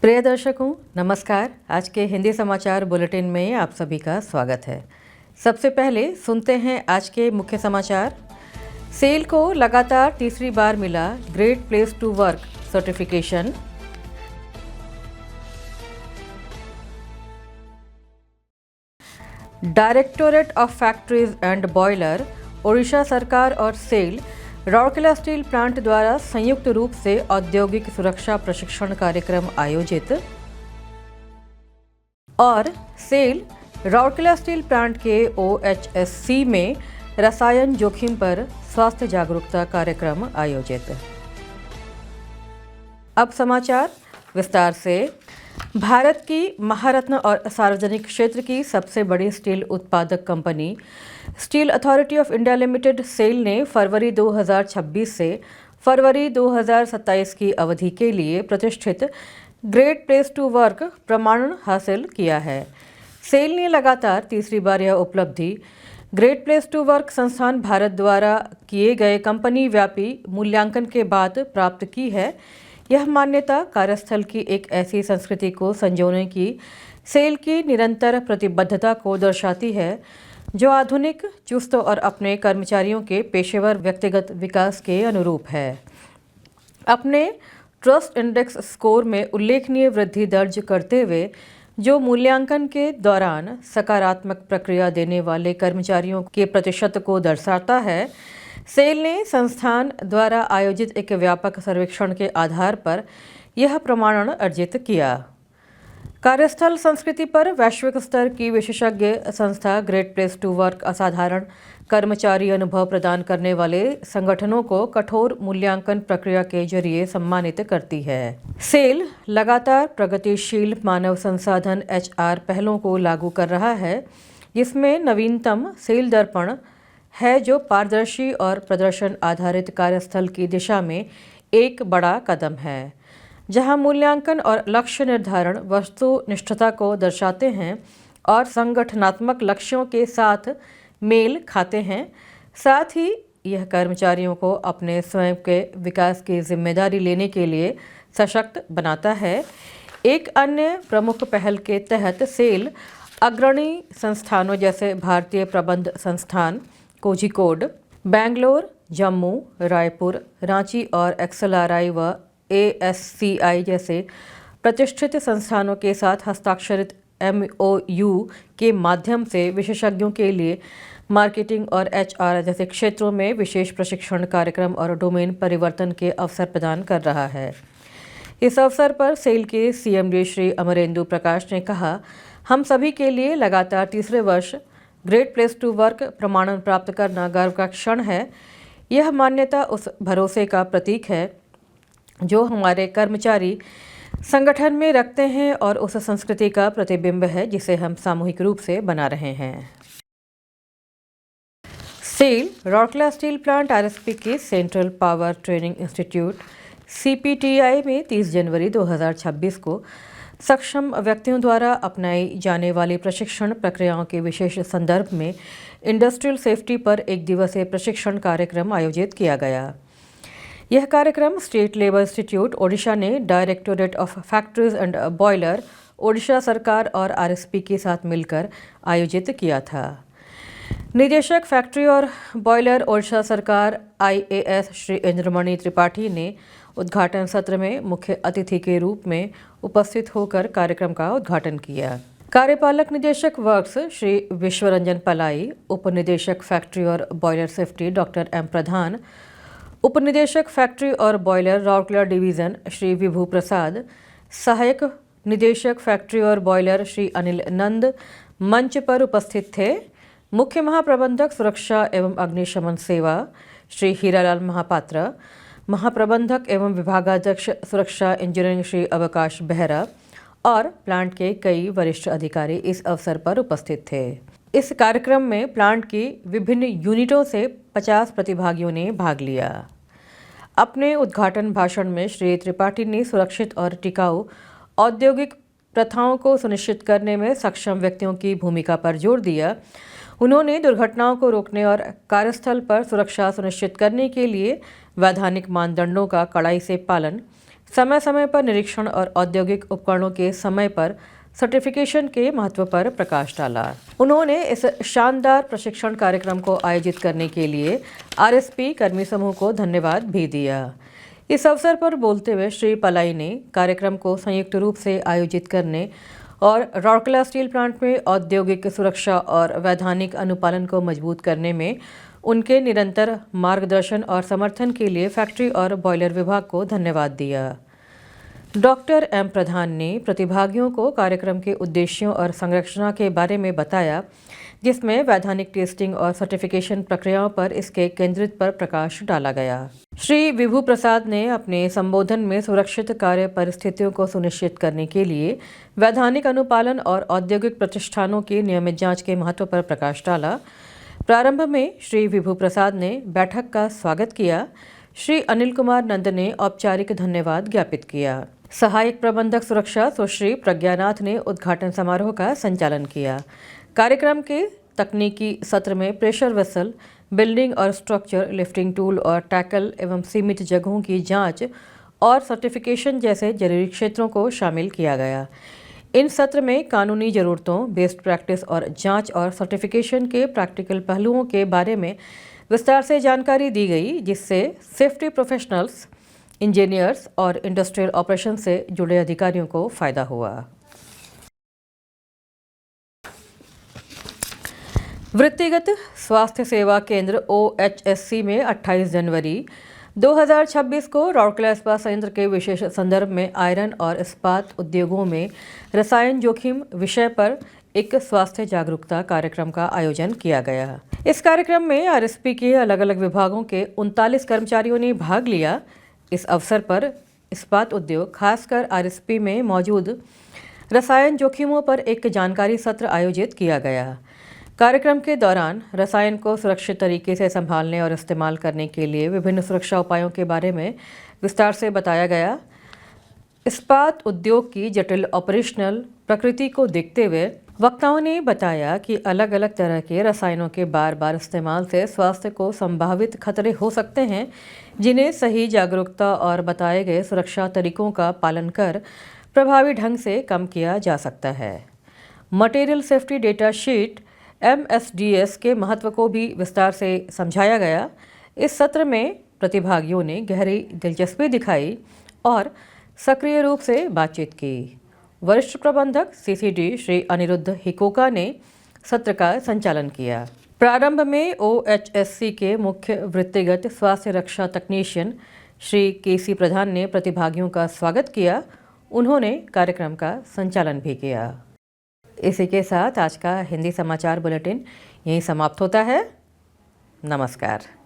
प्रिय दर्शकों, नमस्कार। आज के हिंदी समाचार बुलेटिन में आप सभी का स्वागत है। सबसे पहले सुनते हैं आज के मुख्य समाचार। सेल को लगातार तीसरी बार मिला great place to work certification. Directorate of factories and boiler, Odisha सरकार और सेल राउरकेला स्टील प्लांट द्वारा संयुक्त रूप से औद्योगिक सुरक्षा प्रशिक्षण कार्यक्रम आयोजित। और सेल राउरकेला स्टील प्लांट के OHSC में रसायन जोखिम पर स्वास्थ्य जागरूकता कार्यक्रम आयोजित। अब समाचार विस्तार से। भारत की महारत्न और सार्वजनिक क्षेत्र की सबसे बड़ी स्टील उत्पादक company steel authority of India limited SAIL ने फरवरी 2026 से फरवरी 2027 की अवधि के लिए प्रतिष्ठित ग्रेट प्लेस टू वर्क प्रमाणन हासिल किया है। सेल ने लगातार तीसरी बार यह उपलब्धि ग्रेट प्लेस टू वर्क संस्थान भारत द्वारा किए गए कंपनी व्यापी मूल्यांकन के बाद प्राप्त की है। यह मान्यता कार्यस्थल की एक ऐसी संस्कृति को संजोने की सेल की निरंतर प्रतिबद्धता को दर्शाती है जो आधुनिक, चुस्त और अपने कर्मचारियों के पेशेवर व्यक्तिगत विकास के अनुरूप है। अपने ट्रस्ट इंडेक्स स्कोर में उल्लेखनीय वृद्धि दर्ज करते हुए जो मूल्यांकन के दौरान सकारात्मक प्रक्रिया देने वाले कर्मचारियों के प्रतिशत को दर्शाता है, सेल ने संस्थान द्वारा आयोजित एक व्यापक सर्वेक्षण के आधार पर यह प्रमाणन अर्जित किया। कार्यस्थल संस्कृति पर वैश्विक स्तर की विशेषज्ञ संस्था ग्रेट प्लेस टू वर्क असाधारण कर्मचारी अनुभव प्रदान करने वाले संगठनों को कठोर मूल्यांकन प्रक्रिया के जरिए सम्मानित करती है। सेल लगातार प्रगतिशील मानव संसाधन HR पहलों को लागू कर रहा है, जिसमें नवीनतम सेल दर्पण है जो पारदर्शी और प्रदर्शन आधारित कार्यस्थल की दिशा में एक बड़ा कदम है, जहां मूल्यांकन और लक्ष्य निर्धारण वस्तुनिष्ठता को दर्शाते हैं और संगठनात्मक लक्ष्यों के साथ मेल खाते हैं। साथ ही यह कर्मचारियों को अपने स्वयं के विकास की जिम्मेदारी लेने के लिए सशक्त बनाता है। एक अन्य प्रमुख पहल के तहत सेल अग्रणी संस्थानों जैसे भारतीय प्रबंध संस्थान कोझिकोड, बेंगलोर, जम्मू, रायपुर, रांची और XLRI व ASCI जैसे प्रतिष्ठित संस्थानों के साथ हस्ताक्षरित MOU के माध्यम से विशेषज्ञों के लिए मार्केटिंग और HR जैसे क्षेत्रों में विशेष प्रशिक्षण कार्यक्रम और डोमेन परिवर्तन के अवसर प्रदान कर रहा है। इस अवसर पर सेल के CMD श्री अमरेंदु प्रकाश ने कहा, हम सभी के लिए लगातार तीसरे वर्ष ग्रेट प्लेस टू वर्क प्रमाणन प्राप्त करना गर्व का क्षण है। यह मान्यता उस भरोसे का प्रतीक है जो हमारे कर्मचारी संगठन में रखते हैं और उस संस्कृति का प्रतिबिंब है जिसे हम सामूहिक रूप से बना रहे हैं। SAIL Rourkela steel plant RSP के central power training institute CPTI में 30 जनवरी 2026 को सक्षम व्यक्तियों द्वारा अपनाई जाने वाली प्रशिक्षण प्रक्रियाओं के विशेष संदर्भ में इंडस्ट्रियल सेफ्टी पर एक दिवसीय प्रशिक्षण कार्यक्रम आयोजित किया गया। यह कार्यक्रम स्टेट लेबर इंस्टीट्यूट ओडिशा ने directorate of factories and boiler, Odisha सरकार और RSP के साथ मिलकर आयोजित किया था। निदेशक फैक्ट्री और बॉयलर ओडिशा सरकार IAS श्री इंद्रमणि त्रिपाठी ने उद्घाटन सत्र में मुख्य अतिथि के रूप में उपस्थित होकर कार्यक्रम का उद्घाटन किया। कार्यपालक निदेशक वर्क्स श्री विश्वरंजन पलाई, उप निदेशक फैक्ट्री और बॉयलर सेफ्टी डॉक्टर M प्रधान, उप निदेशक फैक्ट्री और बॉयलर राउरकेला डिवीजन श्री विभू प्रसाद, सहायक निदेशक फैक्ट्री और बॉयलर श्री अनिल नंद मंच पर उपस्थित थे। मुख्य महाप्रबंधक सुरक्षा एवं अग्निशमन सेवा श्री हीरालाल महापात्र, महाप्रबंधक एवं विभागाध्यक्ष सुरक्षा इंजीनियरिंग श्री अवकाश बेहरा और प्लांट के कई वरिष्ठ अधिकारी इस अवसर पर उपस्थित थे। इस कार्यक्रम में प्लांट की विभिन्न यूनिटों से 50 प्रतिभागियों ने भाग लिया। अपने उद्घाटन भाषण में श्री त्रिपाठी ने सुरक्षित और टिकाऊ औद्योगिक प्रथाओं को सुनिश्चित करने में सक्षम व्यक्तियों की भूमिका पर जोर दिया। उन्होंने दुर्घटनाओं को रोकने और कार्यस्थल पर सुरक्षा सुनिश्चित करने के लिए वैधानिक मानदंडों का कड़ाई से पालन, समय समय पर निरीक्षण और औद्योगिक उपकरणों के समय पर सर्टिफिकेशन के महत्व पर प्रकाश डाला। उन्होंने इस शानदार प्रशिक्षण कार्यक्रम को आयोजित करने के लिए आरएसपी कर्मी समूह को धन्यवाद भी दिया। इस अवसर पर बोलते हुए श्री पलाई ने कार्यक्रम को संयुक्त रूप से आयोजित करने और राउरकेला स्टील प्लांट में औद्योगिक सुरक्षा और वैधानिक अनुपालन को मजबूत करने में उनके निरंतर मार्गदर्शन और समर्थन के लिए फैक्ट्री और बॉयलर विभाग को धन्यवाद दिया। डॉक्टर एम प्रधान ने प्रतिभागियों को कार्यक्रम के उद्देश्यों और संरचना के बारे में बताया, जिसमें वैधानिक टेस्टिंग और सर्टिफिकेशन प्रक्रियाओं पर इसके केंद्रित पर प्रकाश डाला गया। श्री विभू प्रसाद ने अपने संबोधन में सुरक्षित कार्य परिस्थितियों को सुनिश्चित करने के लिए वैधानिक अनुपालन और औद्योगिक प्रतिष्ठानों की नियमित जांच के महत्व पर प्रकाश डाला। प्रारंभ में श्री विभू प्रसाद ने बैठक का स्वागत किया। श्री अनिल कुमार नंद ने औपचारिक धन्यवाद ज्ञापित किया। सहायक प्रबंधक सुरक्षा सुश्री प्रज्ञानाथ ने उद्घाटन समारोह का संचालन किया। कार्यक्रम के तकनीकी सत्र में प्रेशर वेसल, बिल्डिंग और स्ट्रक्चर, लिफ्टिंग टूल और टैकल एवं सीमित जगहों की जांच और सर्टिफिकेशन जैसे जरूरी क्षेत्रों को शामिल किया गया। इन सत्र में कानूनी ज़रूरतों, बेस्ट प्रैक्टिस और जांच और सर्टिफिकेशन के प्रैक्टिकल पहलुओं के बारे में विस्तार से जानकारी दी गई, जिससे सेफ्टी प्रोफेशनल्स, इंजीनियर्स और इंडस्ट्रियल ऑपरेशन से जुड़े अधिकारियों को फायदा हुआ। वृत्तिगत स्वास्थ्य सेवा केंद्र OHSC में 28 जनवरी 2026 को राउरकेला इस्पात संयंत्र के विशेष संदर्भ में आयरन और इस्पात उद्योगों में रसायन जोखिम विषय पर एक स्वास्थ्य जागरूकता कार्यक्रम का आयोजन किया गया। इस कार्यक्रम में आरएसपी के अलग अलग विभागों के 39 कर्मचारियों ने भाग लिया। इस अवसर पर इस्पात उद्योग, खासकर आरएसपी में मौजूद रसायन जोखिमों पर एक जानकारी सत्र आयोजित किया गया। कार्यक्रम के दौरान रसायन को सुरक्षित तरीके से संभालने और इस्तेमाल करने के लिए विभिन्न सुरक्षा उपायों के बारे में विस्तार से बताया गया। इस्पात उद्योग की जटिल ऑपरेशनल प्रकृति को देखते हुए वक्ताओं ने बताया कि अलग अलग तरह के रसायनों के बार बार इस्तेमाल से स्वास्थ्य को संभावित खतरे हो सकते हैं, जिन्हें सही जागरूकता और बताए गए सुरक्षा तरीकों का पालन कर प्रभावी ढंग से कम किया जा सकता है। Material safety data sheet MSDS के महत्व को भी विस्तार से समझाया गया। इस सत्र में प्रतिभागियों ने गहरी दिलचस्पी दिखाई और सक्रिय रूप से बातचीत की। वरिष्ठ प्रबंधक CCD श्री अनिरुद्ध हिकोका ने सत्र का संचालन किया। प्रारंभ में OHSC के मुख्य वृत्तिगत स्वास्थ्य रक्षा तकनीशियन श्री KC प्रधान ने प्रतिभागियों का स्वागत किया। उन्होंने कार्यक्रम का संचालन भी किया। इसी के साथ आज का हिंदी समाचार बुलेटिन यहीं समाप्त होता है। नमस्कार।